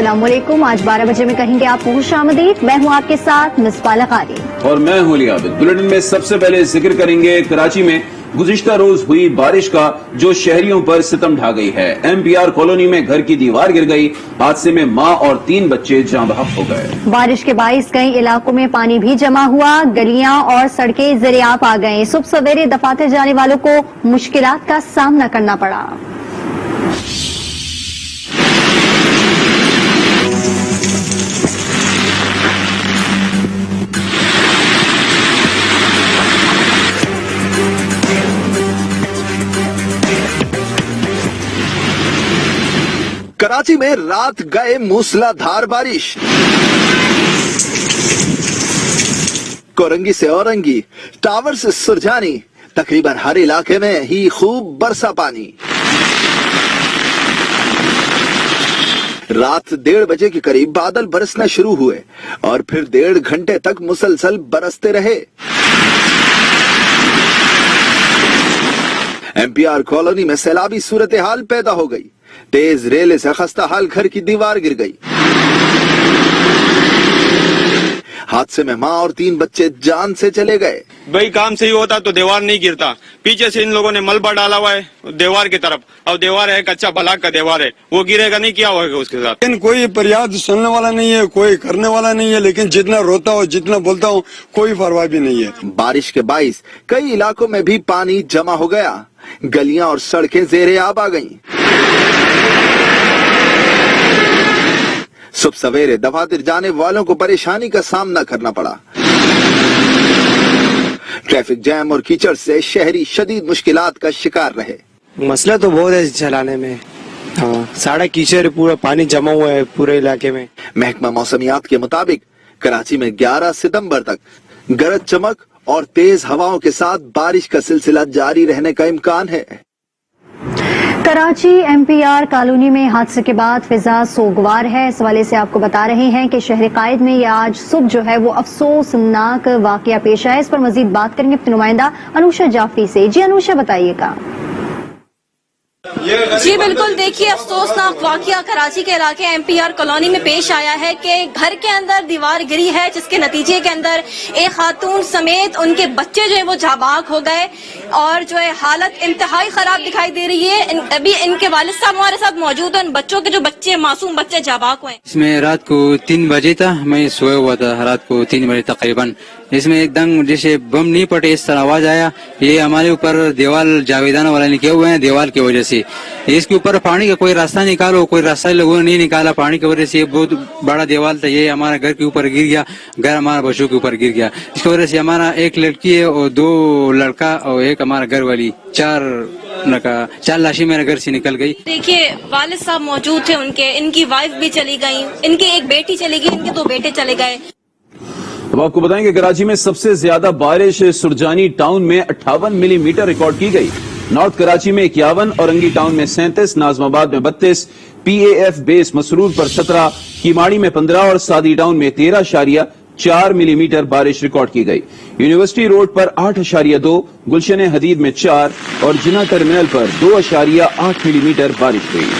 अस्सलाम वालेकुम। आज 12 बजे में कहेंगे आप खुशामदीद। मैं हूं आपके साथ मिसबा लकारी और मैं हूं अली आबिद। बुलेटिन में सबसे पहले जिक्र करेंगे कराची में गुज़िश्ता रोज हुई बारिश का, जो शहरियों पर सितम ढा गई है। MPR कॉलोनी में घर की दीवार गिर गई। हादसे में मां और 3 बच्चे जाँ बहक हो गए। बारिश के बाइस कई इलाकों में पानी भी जमा हुआ, गलियां और सड़कें ज़ेर-ए-आब आ गईं। सुबह सवेरे दफातर जाने वालों को मुश्किलात का सामना करना पड़ा। कराची में रात गए मूसलाधार बारिश। कोरंगी से औरंगी, टावर से सुरजानी, तकरीबन हर इलाके में ही खूब बरसा पानी। रात 1:30 बजे के करीब बादल बरसना शुरू हुए और फिर 1.5 घंटे तक मुसलसल बरसते रहे। MPR कॉलोनी में सैलाबी सूरत हाल पैदा हो गई। तेज रेले से खस्ता हाल घर की दीवार गिर गई। हादसे में मां और 3 बच्चे जान से चले गए। भाई काम सही होता तो दीवार नहीं गिरता। पीछे से इन लोगों ने मलबा डाला हुआ है दीवार की तरफ, और दीवार है कच्चा ब्लॉक का दीवार है, वो गिरेगा नहीं, क्या होगा उसके साथ। लेकिन कोई फरियाद सुनने वाला नहीं है, कोई करने वाला नहीं है, लेकिन जितना रोता हूँ जितना बोलता हूँ कोई परवाह भी नहीं है। बारिश के बाइस कई इलाकों में भी पानी जमा हो गया। गलियां और सड़कें ज़ेर-ए-आब आ गईं। सुबह सवेरे दफातर जाने वालों को परेशानी का सामना करना पड़ा। ट्रैफिक जैम और कीचड़ से शहरी शदीद मुश्किलात का शिकार रहे। मसला तो बहुत है चलाने में। हाँ, सारा कीचड़ पूरा पानी जमा हुआ है पूरे इलाके में। महकमा मौसमियात के मुताबिक कराची में 11 सितंबर तक गरज चमक और तेज हवाओं के साथ बारिश का सिलसिला जारी रहने का इम्कान है। कराची MPR कॉलोनी में हादसे के बाद फिजा सोगवार है। इस हवाले से आपको बता रहे हैं कि शहर कायद में ये आज सुबह जो है वो अफसोसनाक वाकया पेश आया। इस पर मजीद बात करेंगे अपने नुमाइंदा अनुषा जाफरी से। जी अनुषा, बताइएगा। जी बिल्कुल, देखिए अफसोसनाक वाकया कराची के इलाके MPR कॉलोनी में पेश आया है कि घर के अंदर दीवार गिरी है, जिसके नतीजे के अंदर एक खातून समेत उनके बच्चे जो है वो जाबाक हो गए और जो है हालत इंतहाई खराब दिखाई दे रही है। अभी इनके वालिद साहब हमारे साथ मौजूद हैं। बच्चों के जो बच्चे मासूम बच्चे जाबाक हुए। इसमें रात को 3 बजे था, मैं सोया हुआ था रात को 3 बजे तकरीबन। इसमें एकदम जैसे बम नहीं पटे इस तरह आवाज आया। ये हमारे ऊपर दीवार जावेदाना वाला निकले हुए हैं दीवार की वजह से। इसके ऊपर पानी का कोई रास्ता निकालो, कोई रास्ता लोगों ने नहीं निकाला पानी की वजह से। ये बहुत बड़ा दीवार था, ये हमारा घर के ऊपर गिर गया, घर हमारा बच्चों के ऊपर गिर गया। इसकी वजह से हमारा एक लड़की है और 2 लड़का और एक हमारा घर वाली, 4 लाशें मेरे घर से निकल गई। देखिए वालिद साहब मौजूद थे उनके, इनकी वाइफ भी चली गई, इनकी एक बेटी चली गई, इनके 2 बेटे चले गए। अब आपको बताएं कि कराची में सबसे ज्यादा बारिश सुरजानी टाउन में 58 मिलीमीटर रिकॉर्ड की गई। नॉर्थ कराची में 51, औरंगी टाउन में 37, नाजमाबाद में 32, PAF बेस मसरूर पर 17, कीमाड़ी में 15 और सादी टाउन में 13.4 मिलीमीटर बारिश रिकॉर्ड की गई। यूनिवर्सिटी रोड पर 8.2, गुलशन हदीद में 4 और जिना टर्मिनल पर 2.8 मिलीमीटर बारिश हुई।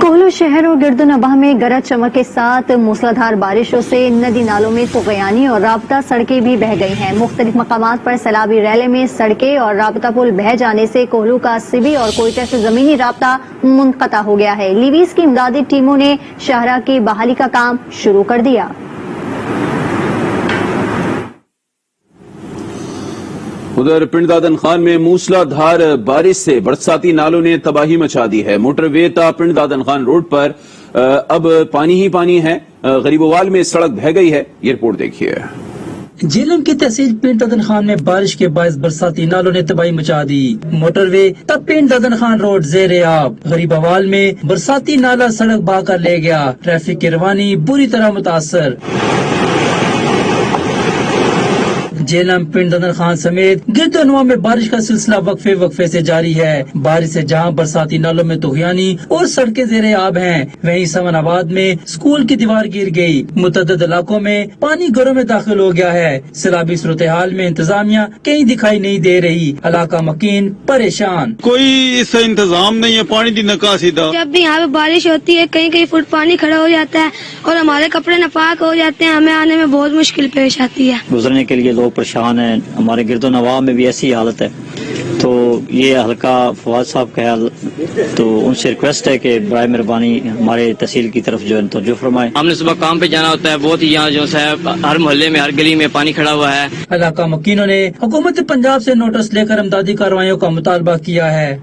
कोहलो शहर और गिरदुनवाह में गरज चमक के साथ मूसलाधार बारिशों से नदी नालों में तुग़यानी और राबता सड़कें भी बह गई हैं। मुख्तलिफ मकामात पर सैलाबी रैले में सड़कें और राबता पुल बह जाने से कोहलू का सिबी और कोयटा से जमीनी राबता मुनक़ता हो गया है। लीवीज की इमदादी टीमों ने शाहरा की बहाली का काम शुरू कर दिया। उधर पिंड दादन खान में मूसलाधार बारिश से बरसाती नालों ने तबाही मचा दी है। मोटरवे ता पिंड दादन खान रोड पर अब पानी ही पानी है। गरीबोवाल में सड़क बह गई है। ये रिपोर्ट देखिए। झेलम की तहसील पिंड दादन खान में बारिश के बायस बरसाती नालों ने तबाही मचा दी। मोटरवे तब पिंड दादन खान रोड ज़ेर-ए-आब। गरीबोवाल में बरसाती नाला सड़क बहा कर ले गया। ट्रैफिक की रवानी बुरी तरह मुतासर। جیلم پنڈ ددن خان سمیت گردونواں میں بارش کا سلسلہ وقفے وقفے سے جاری ہے۔ بارش سے جہاں برساتی نالوں میں طغیانی اور سڑکیں زیر آب ہیں، وہیں سمن آباد میں اسکول کی دیوار گر گئی۔ متعدد علاقوں میں پانی گھروں میں داخل ہو گیا ہے۔ سیلابی صورتحال میں انتظامیہ کہیں دکھائی نہیں دے رہی، علاقہ مکین پریشان۔ کوئی اس سے انتظام نہیں ہے، پانی کی نکاسی تھا۔ جب بھی یہاں پہ بارش ہوتی ہے کہیں کہیں فٹ پانی کھڑا ہو جاتا ہے اور ہمارے کپڑے ناپاک ہو جاتے ہیں، ہمیں آنے میں بہت مشکل پیش آتی ہے۔ گزرنے کے لیے لوگ پریشان ہیں، ہمارے گرد و نواح میں بھی ایسی حالت ہے۔ تو یہ حلقہ فواد صاحب کا ہے، تو ان سے ریکویسٹ ہے کہ برائے مہربانی ہمارے تحصیل کی طرف جو ہے توجہ فرمائیں۔ ہم نے صبح کام پہ جانا ہوتا ہے، بہت ہی یہاں جو ہے ہر محلے میں ہر گلی میں پانی کھڑا ہوا ہے۔ علاقہ مکینوں نے حکومت پنجاب سے نوٹس لے کر امدادی کارروائیوں کا مطالبہ کیا ہے۔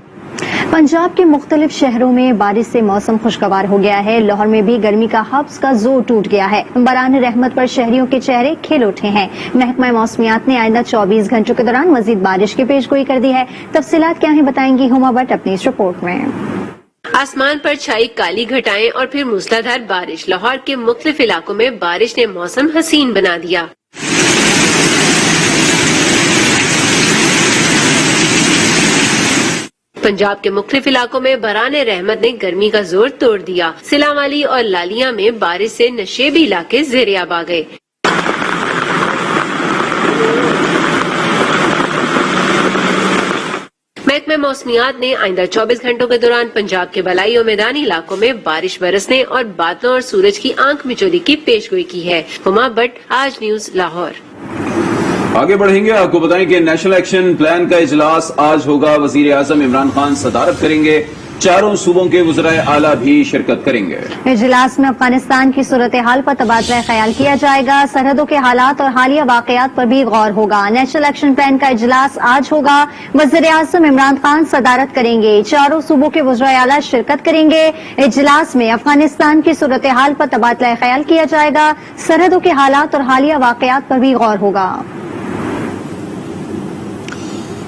پنجاب کے مختلف شہروں میں بارش سے موسم خوشگوار ہو گیا ہے۔ لاہور میں بھی گرمی کا حبس کا زور ٹوٹ گیا ہے۔ باران رحمت پر شہریوں کے چہرے کھل اٹھے ہیں۔ محکمہ موسمیات نے آئندہ 24 گھنٹوں کے دوران مزید بارش کی پیشگوئی کر دی ہے۔ تفصیلات کیا ہیں بتائیں گی ہما بٹ اپنی اس رپورٹ میں۔ آسمان پر چھائی کالی گھٹائیں اور پھر موسلادھار بارش۔ لاہور کے مختلف علاقوں میں بارش نے موسم حسین بنا دیا۔ پنجاب کے مختلف علاقوں میں باران رحمت نے گرمی کا زور توڑ دیا۔ سلام والی اور لالیاں میں بارش سے نشیبی علاقے زیر آب آ گئے۔ محکمہ موسمیات نے آئندہ 24 گھنٹوں کے دوران پنجاب کے بالائی اور میدانی علاقوں میں بارش برسنے اور بادلوں اور سورج کی آنکھ مچولی کی پیشگوئی کی ہے۔ ہما بٹ، آج نیوز، لاہور۔ آگے بڑھیں گے، آپ کو بتائیں کہ نیشنل ایکشن پلان کا اجلاس آج ہوگا۔ وزیر اعظم عمران خان صدارت کریں گے، چاروں صوبوں کے وزرائے اعلیٰ بھی شرکت کریں گے۔ اجلاس میں افغانستان کی صورتحال پر تبادلہ خیال کیا جائے گا۔ سرحدوں کے حالات اور حالیہ واقعات پر بھی غور ہوگا۔ نیشنل ایکشن پلان کا اجلاس آج ہوگا۔ وزیر اعظم عمران خان صدارت کریں گے، چاروں صوبوں کے وزرائے اعلیٰ شرکت کریں گے۔ اجلاس میں افغانستان کی صورتحال پر تبادلہ خیال کیا جائے گا۔ سرحدوں کے حالات اور حالیہ واقعات پر بھی غور ہوگا۔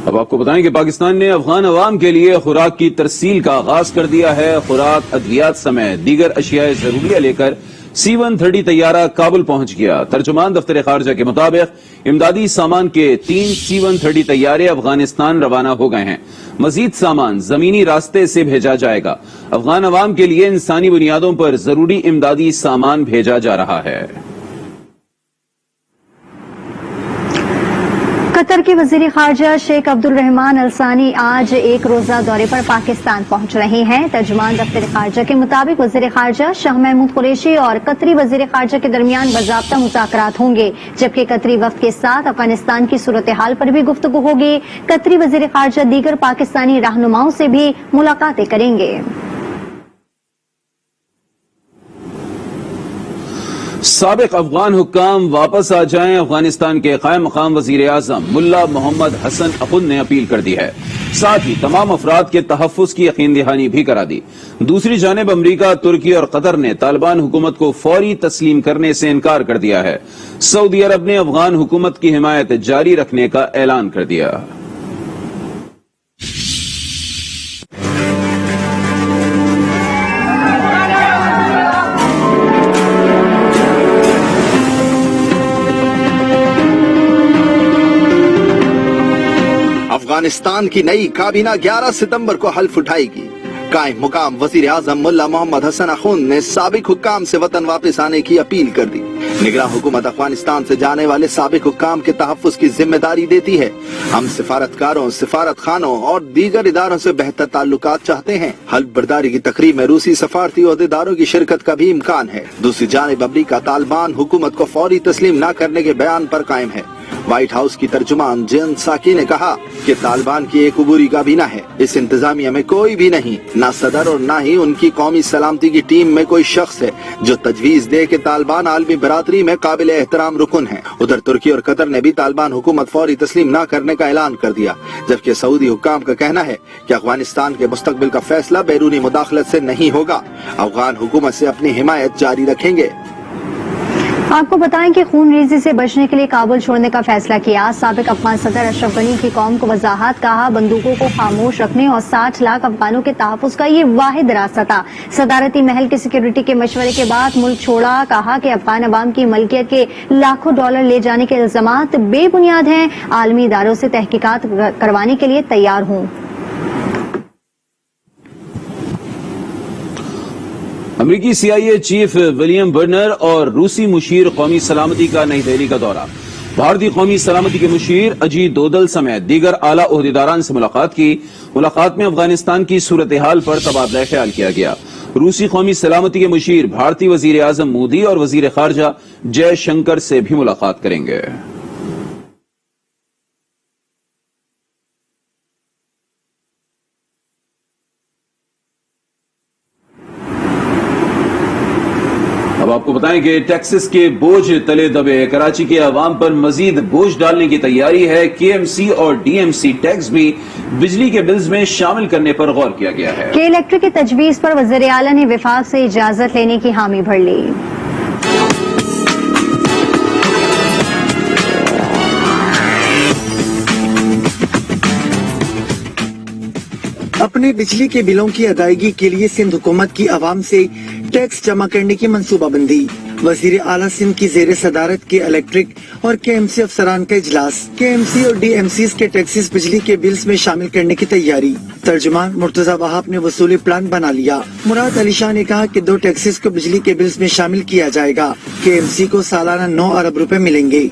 اب آپ کو بتائیں کہ پاکستان نے افغان عوام کے لیے خوراک کی ترسیل کا آغاز کر دیا ہے۔ خوراک، ادویات سمیت دیگر اشیاء ضروریہ لے کر C-130 طیارہ کابل پہنچ گیا۔ ترجمان دفتر خارجہ کے مطابق امدادی سامان کے 3 C-130 طیارے افغانستان روانہ ہو گئے ہیں۔ مزید سامان زمینی راستے سے بھیجا جائے گا۔ افغان عوام کے لیے انسانی بنیادوں پر ضروری امدادی سامان بھیجا جا رہا ہے۔ قطر کے وزیر خارجہ شیخ عبد الرحمان الثانی آج ایک روزہ دورے پر پاکستان پہنچ رہے ہیں۔ ترجمان دفتر خارجہ کے مطابق وزیر خارجہ شاہ محمود قریشی اور قطری وزیر خارجہ کے درمیان باضابطہ مذاکرات ہوں گے، جبکہ قطری وفد کے ساتھ افغانستان کی صورتحال پر بھی گفتگو ہوگی۔ قطری وزیر خارجہ دیگر پاکستانی رہنماؤں سے بھی ملاقاتیں کریں گے۔ سابق افغان حکام واپس آ جائیں، افغانستان کے قائم مقام وزیر اعظم ملا محمد حسن اخند نے اپیل کر دی ہے۔ ساتھ ہی تمام افراد کے تحفظ کی یقین دہانی بھی کرا دی۔ دوسری جانب امریکہ، ترکی اور قطر نے طالبان حکومت کو فوری تسلیم کرنے سے انکار کر دیا ہے۔ سعودی عرب نے افغان حکومت کی حمایت جاری رکھنے کا اعلان کر دیا۔ افغانستان کی نئی کابینہ 11 ستمبر کو حلف اٹھائے گی۔ قائم مقام وزیر اعظم ملا محمد حسن اخند نے سابق حکام سے وطن واپس آنے کی اپیل کر دی۔ نگراں حکومت افغانستان سے جانے والے سابق حکام کے تحفظ کی ذمہ داری دیتی ہے۔ ہم سفارتکاروں، سفارت خانوں اور دیگر اداروں سے بہتر تعلقات چاہتے ہیں۔ حلف برداری کی تقریب میں روسی سفارتی عہدیداروں کی شرکت کا بھی امکان ہے۔ دوسری جانب امریکہ طالبان حکومت کو فوری تسلیم نہ کرنے کے بیان پر قائم ہے۔ وائٹ ہاؤس کی ترجمان جین ساکی نے کہا کہ طالبان کی ایک عبوری کابینہ ہے، اس انتظامیہ میں کوئی بھی نہیں، نہ صدر اور نہ ہی ان کی قومی سلامتی کی ٹیم میں کوئی شخص ہے جو تجویز دے کہ طالبان عالمی برادری میں قابل احترام رکن ہیں۔ ادھر ترکی اور قطر نے بھی طالبان حکومت فوری تسلیم نہ کرنے کا اعلان کر دیا، جبکہ سعودی حکام کا کہنا ہے کہ افغانستان کے مستقبل کا فیصلہ بیرونی مداخلت سے نہیں ہوگا، افغان حکومت سے اپنی حمایت جاری رکھیں گے۔ आपको बताएं कि खून रेजी से बचने के लिए काबुल छोड़ने का फैसला किया। साबिक अफगान सदर अशरफ गनी की कौम को वजाहत, कहा बंदूकों को खामोश रखने और 60 लाख अफगानों के तहफ्फुज़ का ये वाहिद रास्ता था। सदारती महल की सिक्योरिटी के मशवरे के बाद मुल्क छोड़ा। कहा कि अफगान अवाम की मलकियत के लाखों डॉलर ले जाने के इल्जामात बेबुनियाद हैं। आलमी इदारों से तहकीकात करवाने के लिए तैयार हूँ। अमरीकी CIA चीफ विलियम बर्नर और रूसी मुशीर कौमी सलामती का नई दिल्ली का दौरा। भारतीय कौमी सलामती के मुशीर अजीत दोवल समेत दीगर आला ओहदेदारान से मुलाकात की। मुलाकात में अफगानिस्तान की सूरत हाल पर तबादला ख्याल किया गया। रूसी कौमी सलामती के मुशीर भारतीय वजीर आजम मोदी और वजीर खारजा जयशंकर से भी मुलाकात करेंगे। अब आपको बताएं कि टेक्सास के बोझ तले दबे कराची के अवाम पर मजीद बोझ डालने की तैयारी है। KMC और DMC टैक्स भी बिजली के बिल्स में शामिल करने पर गौर किया गया है। के इलेक्ट्रिक की तजवीज पर वज़ीर आला ने विफाक से इजाजत लेने की हामी भर ली। अपने बिजली के बिलों की अदायगी के लिए सिंध हुकूमत की आवाम से टैक्स जमा करने की मंसूबाबंदी। वजीर आला सिंध की जेर सदारत के इलेक्ट्रिक और KMC अफसरान का इजलास। KMC और DMCs के टैक्सेस बिजली के बिल्स में शामिल करने की तैयारी। तर्जुमान मुर्तजा वहाब ने वसूली प्लान बना लिया। मुराद अली शाह ने कहा कि 2 टैक्सेस को बिजली के बिल्स में शामिल किया जाएगा। KMC को सालाना 9 अरब रुपए मिलेंगे।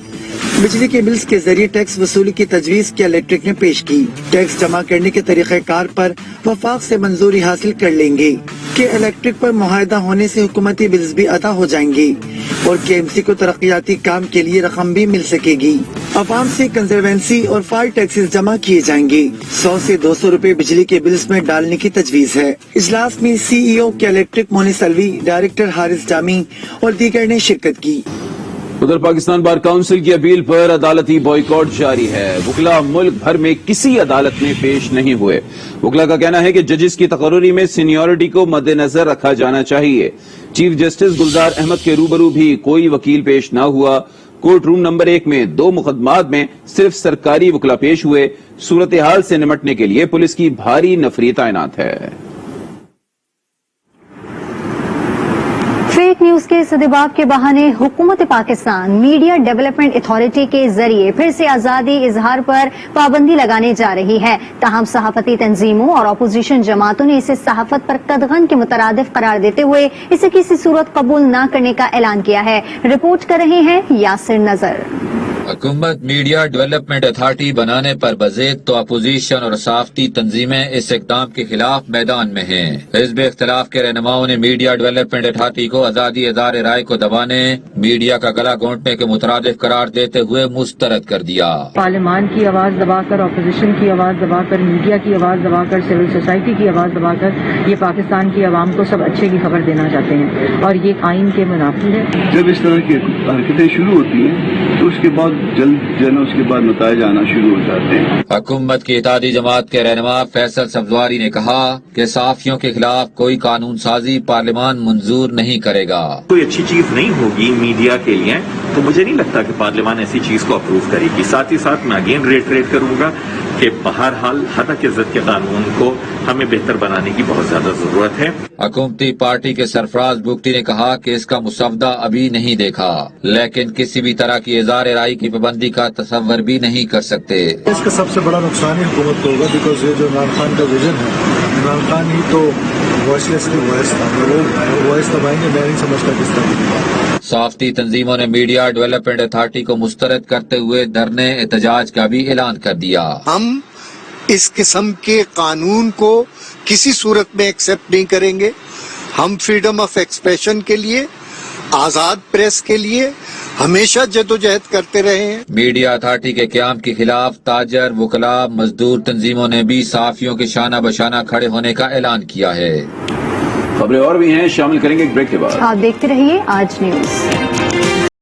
बिजली के बिल्स के जरिए टैक्स वसूली की तजवीज की इलेक्ट्रिक ने पेश की। टैक्स जमा करने के तरीक़ेकार पर वफाक से मंजूरी हासिल कर लेंगे कि इलेक्ट्रिक पर मुआहदा होने से हुकूमती बिल्स भी अदा हो जाएंगे और KMC को तरक्याती काम के लिए रकम भी मिल सकेगी। अवाम से कंजर्वेंसी और फायर टैक्सेस जमा किए जाएंगे। 100 से 200 रुपए बिजली के बिल्स में डालने की तजवीज है। इजलास में CEO के इलेक्ट्रिक मोनिस अलवी, डायरेक्टर हारिस जामी और दीगर ने शिरकत की। उधर पाकिस्तान बार काउंसिल की अपील पर अदालती बॉयकॉट जारी है। वकला मुल्क भर में किसी अदालत में पेश नहीं हुए। वकला का कहना है कि जजेस की तकर्री में सीनियरिटी को मद्देनजर रखा जाना चाहिए। चीफ जस्टिस गुलजार अहमद के रूबरू भी कोई वकील पेश न हुआ। कोर्ट रूम नंबर 1 में 2 मुकदमात में सिर्फ सरकारी वकला पेश हुए। सूरत हाल से निमटने के लिए पुलिस की भारी नफरी तैनात है। फेक न्यूज के सदबाब के बहाने हुकूमत पाकिस्तान मीडिया डेवलपमेंट अथॉरिटी के जरिए फिर से आजादी इजहार पर पाबंदी लगाने जा रही है। ताहम सहाफती तंजीमों और अपोजिशन जमातों ने इसे सहाफत पर कदगन के मुतरादिफ करार देते हुए इसे किसी सूरत कबूल न करने का ऐलान किया है। रिपोर्ट कर रहे हैं यासिर नजर। हुकूमत मीडिया डेवलपमेंट अथॉरिटी बनाने पर बज़ेद तो अपोजिशन और सहाफती तंजीमें इस इक़दाम के खिलाफ मैदान में हैं। हिज़्ब इख्तिलाफ के रहनुमाओं ने मीडिया डेवलपमेंट अथॉरिटी को आजादी इज़हार राय को दबाने, मीडिया का गला घोंटने के मुतरादिफ करार देते हुए मुस्तरद कर दिया। पार्लियामान की आवाज दबाकर, अपोजिशन की आवाज दबाकर, मीडिया की आवाज दबाकर, सिविल सोसाइटी की आवाज दबाकर ये पाकिस्तान की आवाम को सब अच्छे की खबर देना चाहते हैं और ये आइन के मुनाफी है। जब इस तरह की हरकतें शुरू होती हैं तो उसके बाद जल्द उसके बाद नताइज आना शुरू हो जाते हैं। हुकूमत की इत्तेहादी जमात के रहनुमा फैसल सब्जवारी ने कहा कि सहाफियों के खिलाफ कोई कानून साजी पार्लियामान मंजूर नहीं करेगा। कोई अच्छी चीज नहीं होगी मीडिया के लिए तो मुझे नहीं लगता कि पार्लियामान ऐसी चीज को अप्रूव करेगी। साथ ही साथ मैं अगेन रेटरेट करूंगा कि बहरहाल हद इज्जत के कानून को हमें बेहतर बनाने की बहुत ज्यादा जरूरत है। हुकूमती पार्टी के सरफराज बुगटी ने कहा कि इसका मुसवदा अभी नहीं देखा, लेकिन किसी भी तरह की इज़हार राय की पाबंदी का तसव्वुर भी नहीं कर सकते। इसका सबसे बड़ा नुकसान ही हुकूमत को होगा, बिकॉज ये जो इमरान खान का विजन है, इमरान खान ही तो वॉइसलेस की वॉइस था, वो वॉइस दबाएंगे, मैं नहीं समझता किस तरह। सहाफती तंजीमों ने मीडिया डेवलपमेंट अथॉरिटी को मुस्तरद करते हुए धरने एहतजाज का भी ऐलान कर दिया। हम इस किस्म के कानून को किसी सूरत में एक्सेप्ट नहीं करेंगे। हम फ्रीडम ऑफ एक्सप्रेशन के लिए, आजाद प्रेस के लिए हमेशा जदोजहद करते रहे हैं। मीडिया अथॉरिटी के क़याम के खिलाफ ताजर, वकला, मजदूर तंजीमों ने भी सहाफियों के शाना बशाना खड़े होने का ऐलान किया है। खबरें और भी हैं, शामिल करेंगे एक ब्रेक के बाद। आप देखते रहिए आज न्यूज।